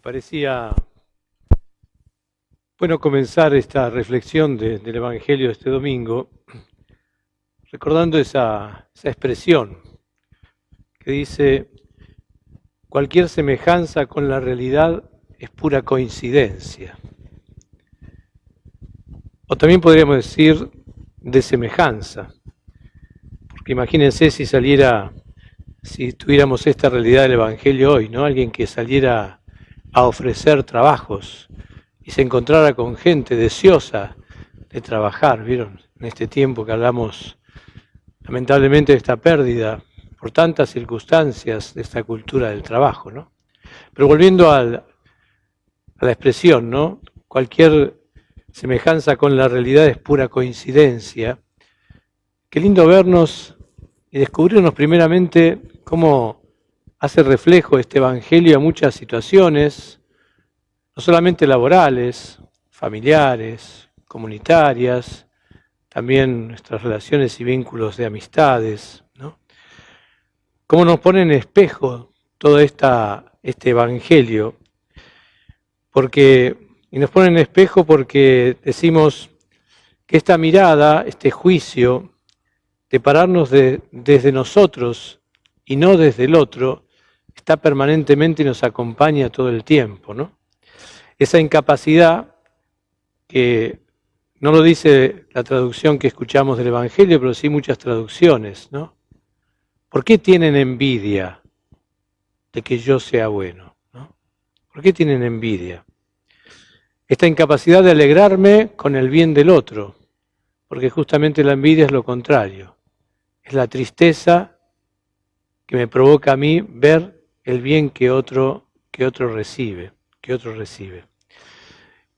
Parecía bueno comenzar esta reflexión del Evangelio de este domingo recordando esa expresión que dice: cualquier semejanza con la realidad es pura coincidencia. O también podríamos decir de semejanza, porque imagínense si tuviéramos esta realidad del Evangelio hoy, ¿no? Alguien que saliera a ofrecer trabajos y se encontrara con gente deseosa de trabajar, ¿vieron? En este tiempo que hablamos lamentablemente de esta pérdida por tantas circunstancias de esta cultura del trabajo, ¿no? Pero volviendo a la expresión, ¿no? Cualquier semejanza con la realidad es pura coincidencia. Qué lindo vernos y descubrirnos primeramente cómo hace reflejo este Evangelio a muchas situaciones, no solamente laborales, familiares, comunitarias, también nuestras relaciones y vínculos de amistades, ¿no? Cómo nos pone en espejo todo este Evangelio, y nos pone en espejo porque decimos que esta mirada, este juicio, de pararnos desde nosotros y no desde el otro, está permanentemente y nos acompaña todo el tiempo, ¿no? Esa incapacidad que no lo dice la traducción que escuchamos del Evangelio, pero sí muchas traducciones, ¿no? ¿Por qué tienen envidia de que yo sea bueno? ¿No? ¿Por qué tienen envidia? Esta incapacidad de alegrarme con el bien del otro, porque justamente la envidia es lo contrario. Es la tristeza que me provoca a mí ver el bien que otro recibe.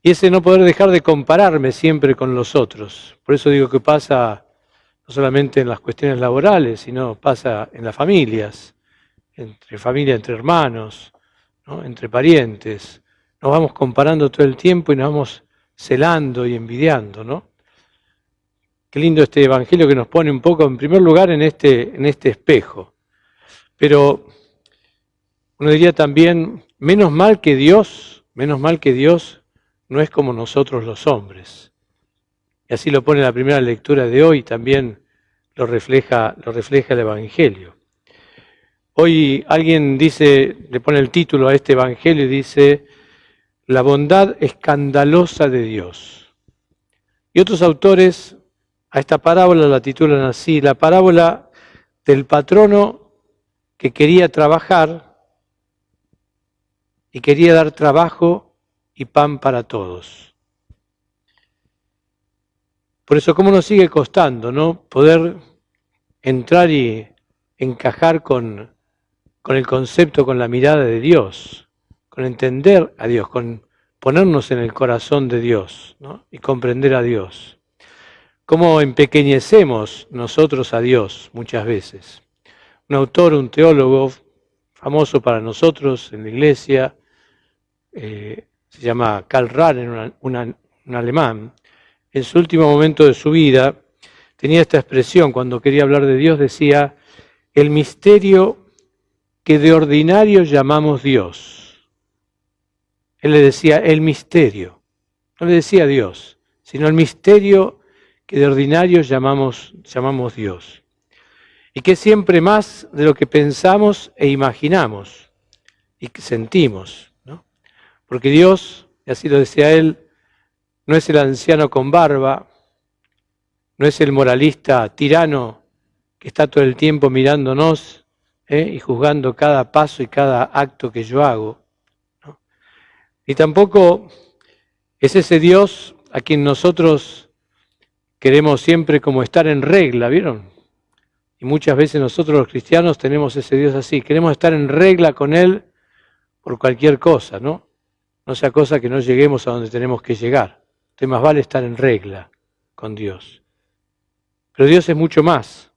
Y ese no poder dejar de compararme siempre con los otros. Por eso digo que pasa no solamente en las cuestiones laborales, sino pasa en las familias, entre hermanos, ¿no? Entre parientes. Nos vamos comparando todo el tiempo y nos vamos celando y envidiando, ¿no? Qué lindo este Evangelio que nos pone un poco, en primer lugar, en este espejo. Pero uno diría también, menos mal que Dios no es como nosotros los hombres. Y así lo pone la primera lectura de hoy, también lo refleja el Evangelio. Hoy alguien le pone el título a este Evangelio y dice: la bondad escandalosa de Dios. Y otros autores a esta parábola la titulan así: la parábola del patrono que quería trabajar y quería dar trabajo y pan para todos. Por eso, ¿cómo nos sigue costando, no? Poder entrar y encajar con el concepto, con la mirada de Dios, con entender a Dios, con ponernos en el corazón de Dios, ¿no? Y comprender a Dios. Cómo empequeñecemos nosotros a Dios muchas veces. Un autor, un teólogo famoso para nosotros en la iglesia, se llama Karl Rahner, un alemán. En su último momento de su vida tenía esta expresión: cuando quería hablar de Dios decía: el misterio que de ordinario llamamos Dios. Él le decía el misterio, no le decía Dios, sino el misterio que de ordinario llamamos Dios. Y que es siempre más de lo que pensamos e imaginamos y que sentimos, ¿no? Porque Dios, y así lo decía él, no es el anciano con barba, no es el moralista tirano que está todo el tiempo mirándonos y juzgando cada paso y cada acto que yo hago, ¿no? Y tampoco es ese Dios a quien nosotros queremos siempre como estar en regla, ¿vieron? Y muchas veces nosotros los cristianos tenemos ese Dios así, queremos estar en regla con Él por cualquier cosa, ¿no? No sea cosa que no lleguemos a donde tenemos que llegar. Entonces más vale estar en regla con Dios. Pero Dios es mucho más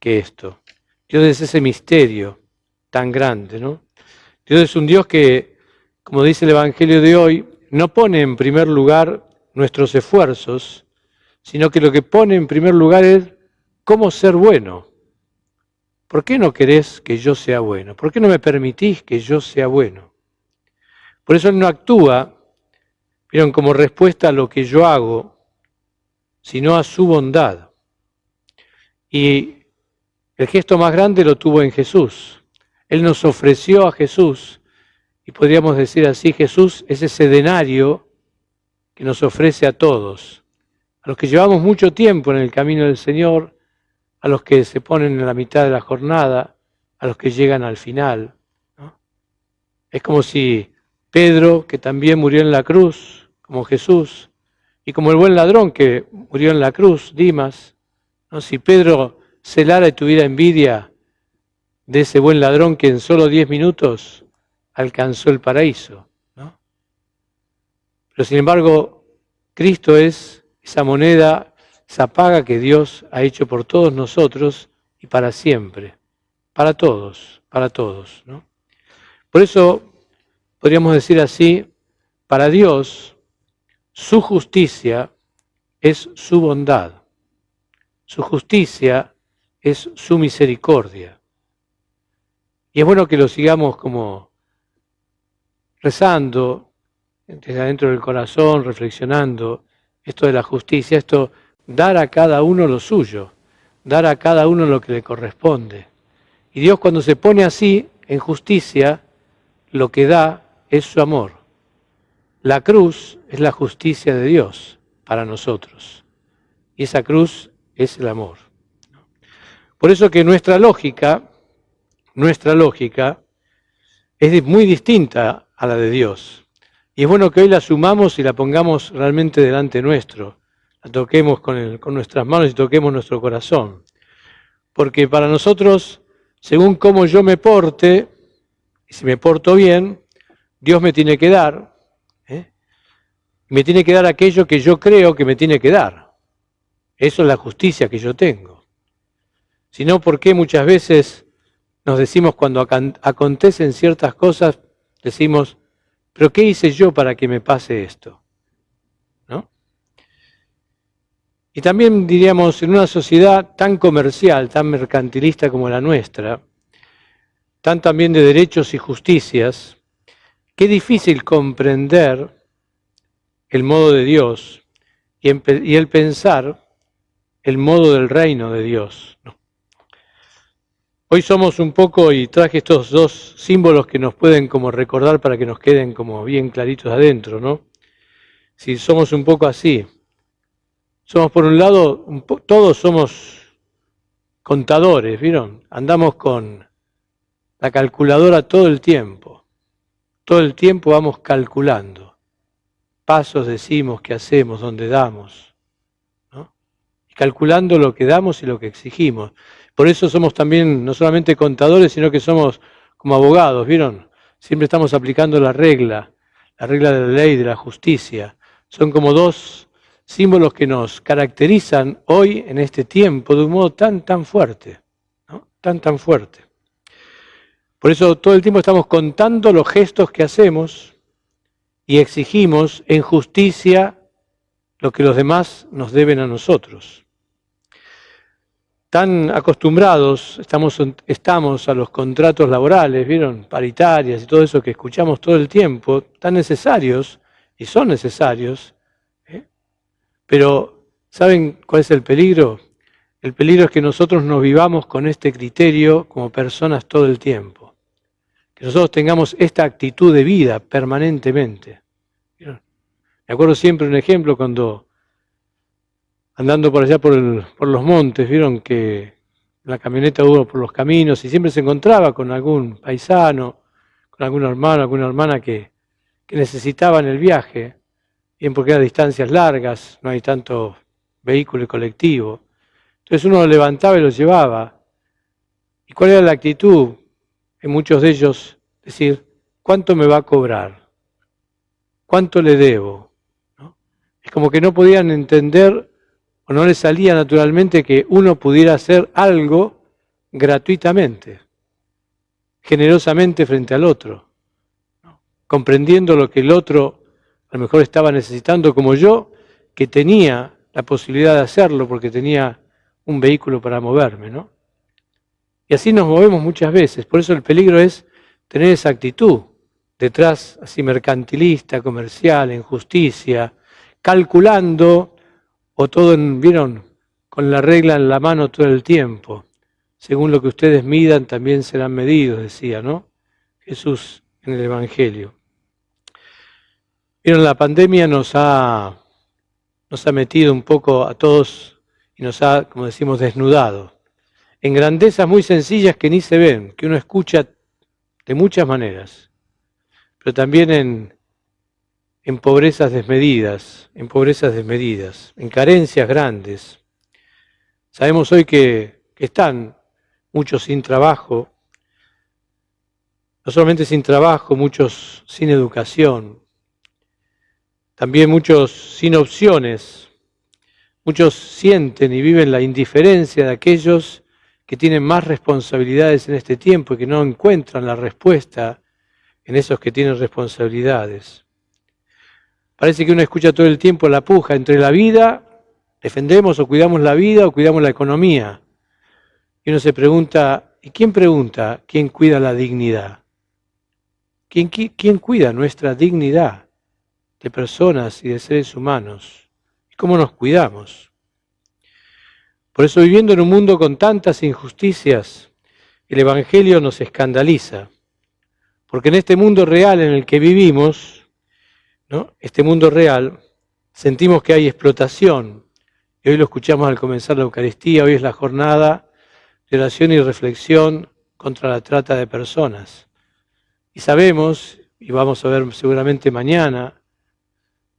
que esto. Dios es ese misterio tan grande, ¿no? Dios es un Dios que, como dice el Evangelio de hoy, no pone en primer lugar nuestros esfuerzos, sino que lo que pone en primer lugar es cómo ser bueno. ¿Por qué no querés que yo sea bueno? ¿Por qué no me permitís que yo sea bueno? Por eso Él no actúa, vieron, como respuesta a lo que yo hago, sino a su bondad. Y el gesto más grande lo tuvo en Jesús. Él nos ofreció a Jesús, y podríamos decir así, Jesús es ese denario que nos ofrece a todos, a los que llevamos mucho tiempo en el camino del Señor, a los que se ponen en la mitad de la jornada, a los que llegan al final, ¿no? Es como si Pedro, que también murió en la cruz, como Jesús, y como el buen ladrón que murió en la cruz, Dimas, ¿no? Si Pedro celara y tuviera envidia de ese buen ladrón que en solo 10 minutos alcanzó el paraíso, ¿no? Pero sin embargo, Cristo es esa moneda, esa paga que Dios ha hecho por todos nosotros y para siempre, para todos, ¿no? Por eso podríamos decir así, para Dios, su justicia es su bondad, su justicia es su misericordia. Y es bueno que lo sigamos como rezando desde adentro del corazón, reflexionando esto de la justicia, esto dar a cada uno lo suyo, dar a cada uno lo que le corresponde. Y Dios cuando se pone así, en justicia, lo que da es su amor. La cruz es la justicia de Dios para nosotros. Y esa cruz es el amor. Por eso que nuestra lógica es muy distinta a la de Dios. Y es bueno que hoy la sumamos y la pongamos realmente delante nuestro. La toquemos con nuestras manos y toquemos nuestro corazón. Porque para nosotros, según cómo yo me porte, y si me porto bien, Dios me tiene que dar. Me tiene que dar aquello que yo creo que me tiene que dar. Eso es la justicia que yo tengo. Si no, ¿por qué muchas veces nos decimos cuando acontecen ciertas cosas, decimos, ¿pero qué hice yo para que me pase esto? ¿No? Y también diríamos, en una sociedad tan comercial, tan mercantilista como la nuestra, tan también de derechos y justicias, qué difícil comprender el modo de Dios y el pensar el modo del reino de Dios, ¿no? Hoy somos un poco, y traje estos dos símbolos que nos pueden como recordar para que nos queden como bien claritos adentro, ¿no? Si somos un poco así, somos por un lado, todos somos contadores, ¿vieron? Andamos con la calculadora todo el tiempo vamos calculando, pasos decimos, qué hacemos, dónde damos, ¿no? Y calculando lo que damos y lo que exigimos. Por eso somos también no solamente contadores, sino que somos como abogados, ¿vieron? Siempre estamos aplicando la regla de la ley, de la justicia. Son como dos símbolos que nos caracterizan hoy en este tiempo de un modo tan fuerte, ¿no? Tan fuerte. Por eso todo el tiempo estamos contando los gestos que hacemos y exigimos en justicia lo que los demás nos deben a nosotros. Tan acostumbrados estamos a los contratos laborales, ¿vieron? Paritarias y todo eso que escuchamos todo el tiempo, tan necesarios, y son necesarios, pero ¿saben cuál es el peligro? El peligro es que nosotros nos vivamos con este criterio como personas todo el tiempo. Que nosotros tengamos esta actitud de vida permanentemente. ¿Vieron? Me acuerdo siempre un ejemplo cuando andando por allá por los montes, vieron que la camioneta hubo por los caminos y siempre se encontraba con algún paisano, con algún hermano, alguna hermana que necesitaban el viaje, bien porque eran distancias largas, no hay tanto vehículo y colectivo. Entonces uno lo levantaba y lo llevaba. ¿Y cuál era la actitud? En muchos de ellos decir, ¿cuánto me va a cobrar? ¿Cuánto le debo? ¿No? Es como que no podían entender o no les salía naturalmente que uno pudiera hacer algo gratuitamente, generosamente frente al otro, ¿no? Comprendiendo lo que el otro a lo mejor estaba necesitando como yo, que tenía la posibilidad de hacerlo porque tenía un vehículo para moverme, ¿no? Y así nos movemos muchas veces, por eso el peligro es tener esa actitud, detrás así mercantilista, comercial, en justicia, calculando, o todo, ¿vieron? Con la regla en la mano todo el tiempo. Según lo que ustedes midan, también serán medidos, decía, ¿no? Jesús en el Evangelio. Vieron, la pandemia nos ha metido un poco a todos y nos ha, como decimos, desnudado. En grandezas muy sencillas que ni se ven, que uno escucha de muchas maneras, pero también en pobrezas desmedidas, en carencias grandes. Sabemos hoy que están muchos sin trabajo, no solamente sin trabajo, muchos sin educación, también muchos sin opciones. Muchos sienten y viven la indiferencia de aquellos que tienen más responsabilidades en este tiempo y que no encuentran la respuesta en esos que tienen responsabilidades. Parece que uno escucha todo el tiempo la puja entre la vida, defendemos o cuidamos la vida o cuidamos la economía. Y uno se pregunta, ¿y quién pregunta quién cuida la dignidad? ¿Quién cuida nuestra dignidad de personas y de seres humanos? ¿Cómo nos cuidamos? Por eso, viviendo en un mundo con tantas injusticias, el Evangelio nos escandaliza. Porque en este mundo real en el que vivimos, ¿no? Este mundo real, sentimos que hay explotación. Y hoy lo escuchamos al comenzar la Eucaristía, hoy es la jornada de oración y reflexión contra la trata de personas. Y sabemos, y vamos a ver seguramente mañana,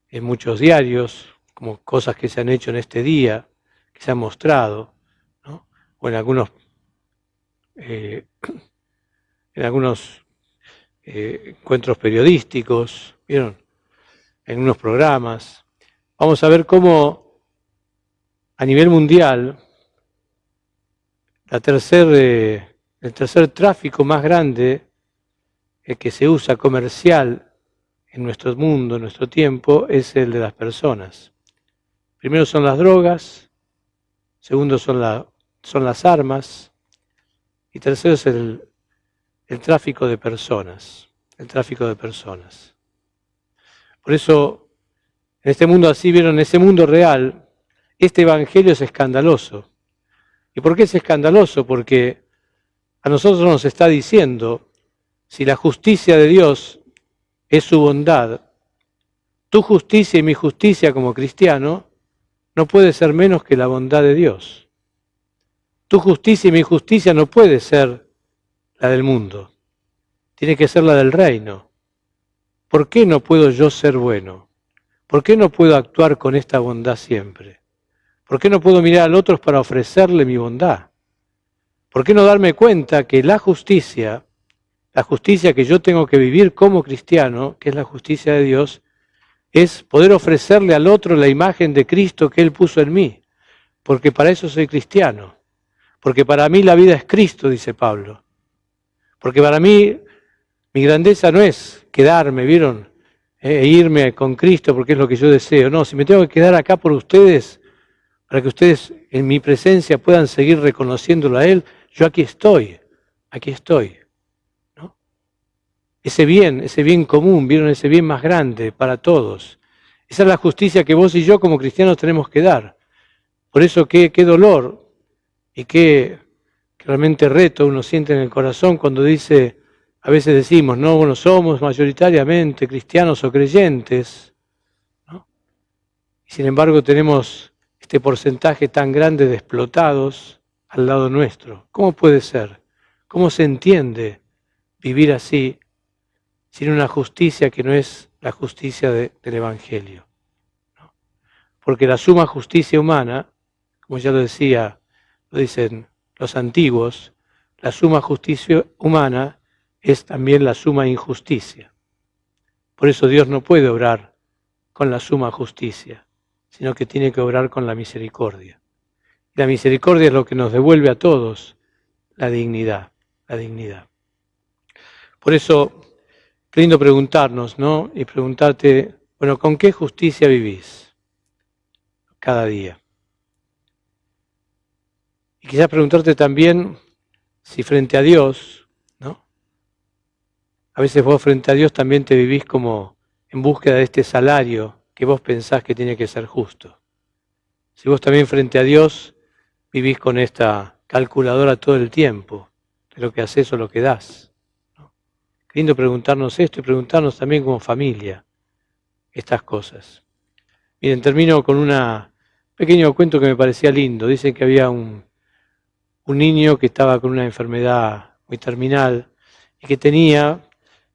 en muchos diarios, como cosas que se han hecho en este día, que se han mostrado, ¿no? O en algunos encuentros periodísticos, ¿vieron? En unos programas. Vamos a ver cómo a nivel mundial el tercer tráfico más grande que se usa comercial en nuestro mundo, en nuestro tiempo, es el de las personas. Primero son las drogas, segundo son las armas, y tercero es el tráfico de personas, Por eso, en este mundo así, vieron, en ese mundo real, este evangelio es escandaloso. ¿Y por qué es escandaloso? Porque a nosotros nos está diciendo, si la justicia de Dios es su bondad, tu justicia y mi justicia como cristiano no puede ser menos que la bondad de Dios. Tu justicia y mi justicia no puede ser la del mundo, tiene que ser la del reino. ¿Por qué no puedo yo ser bueno? ¿Por qué no puedo actuar con esta bondad siempre? ¿Por qué no puedo mirar al otro para ofrecerle mi bondad? ¿Por qué no darme cuenta que la justicia que yo tengo que vivir como cristiano, que es la justicia de Dios, es poder ofrecerle al otro la imagen de Cristo que Él puso en mí? Porque para eso soy cristiano. Porque para mí la vida es Cristo, dice Pablo. Porque para mí mi grandeza no es quedarme, ¿vieron? E irme con Cristo porque es lo que yo deseo. No, si me tengo que quedar acá por ustedes, para que ustedes en mi presencia puedan seguir reconociéndolo a Él, yo aquí estoy. ¿No? Ese bien común, ¿vieron? Ese bien más grande para todos. Esa es la justicia que vos y yo como cristianos tenemos que dar. Por eso qué dolor y qué realmente reto uno siente en el corazón cuando dice, a veces decimos, no, bueno, somos mayoritariamente cristianos o creyentes, ¿no? Y sin embargo tenemos este porcentaje tan grande de explotados al lado nuestro. ¿Cómo puede ser? ¿Cómo se entiende vivir así sin una justicia que no es la justicia del Evangelio? ¿No? Porque la suma justicia humana, como ya lo dicen los antiguos, la suma justicia humana es también la suma injusticia. Por eso Dios no puede obrar con la suma justicia, sino que tiene que obrar con la misericordia. Y la misericordia es lo que nos devuelve a todos la dignidad. Por eso, qué lindo preguntarnos, ¿no? Y preguntarte, bueno, ¿con qué justicia vivís cada día? Y quizás preguntarte también si frente a Dios, ¿no? A veces vos frente a Dios también te vivís como en búsqueda de este salario que vos pensás que tiene que ser justo. Si vos también frente a Dios vivís con esta calculadora todo el tiempo, de lo que haces o lo que das. ¿No? Qué lindo preguntarnos esto y preguntarnos también como familia estas cosas. Miren, termino con un pequeño cuento que me parecía lindo. Dicen que había un niño que estaba con una enfermedad muy terminal y que tenía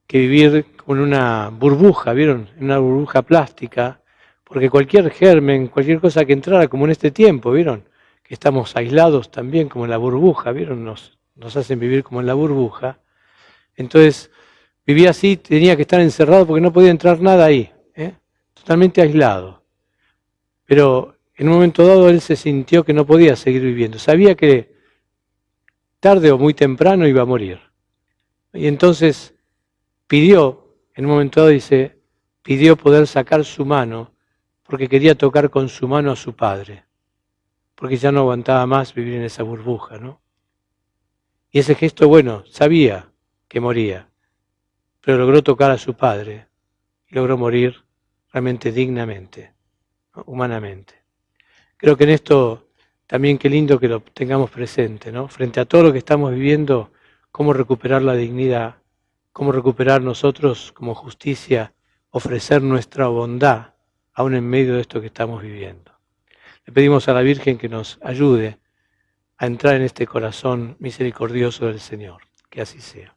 que vivir con una burbuja, ¿vieron? En una burbuja plástica, porque cualquier germen, cualquier cosa que entrara, como en este tiempo, ¿vieron? Que estamos aislados también como en la burbuja, ¿vieron? Nos hacen vivir como en la burbuja. Entonces, vivía así, tenía que estar encerrado porque no podía entrar nada ahí, ¿eh? Totalmente aislado. Pero en un momento dado él se sintió que no podía seguir viviendo. Sabía que tarde o muy temprano iba a morir. Y entonces pidió, en un momento dado dice, pidió poder sacar su mano porque quería tocar con su mano a su padre, porque ya no aguantaba más vivir en esa burbuja, ¿no? Y ese gesto, bueno, sabía que moría, pero logró tocar a su padre y logró morir realmente dignamente, ¿no? Humanamente. Creo que en esto también qué lindo que lo tengamos presente, ¿no? Frente a todo lo que estamos viviendo, cómo recuperar la dignidad, cómo recuperar nosotros como justicia, ofrecer nuestra bondad aún en medio de esto que estamos viviendo. Le pedimos a la Virgen que nos ayude a entrar en este corazón misericordioso del Señor. Que así sea.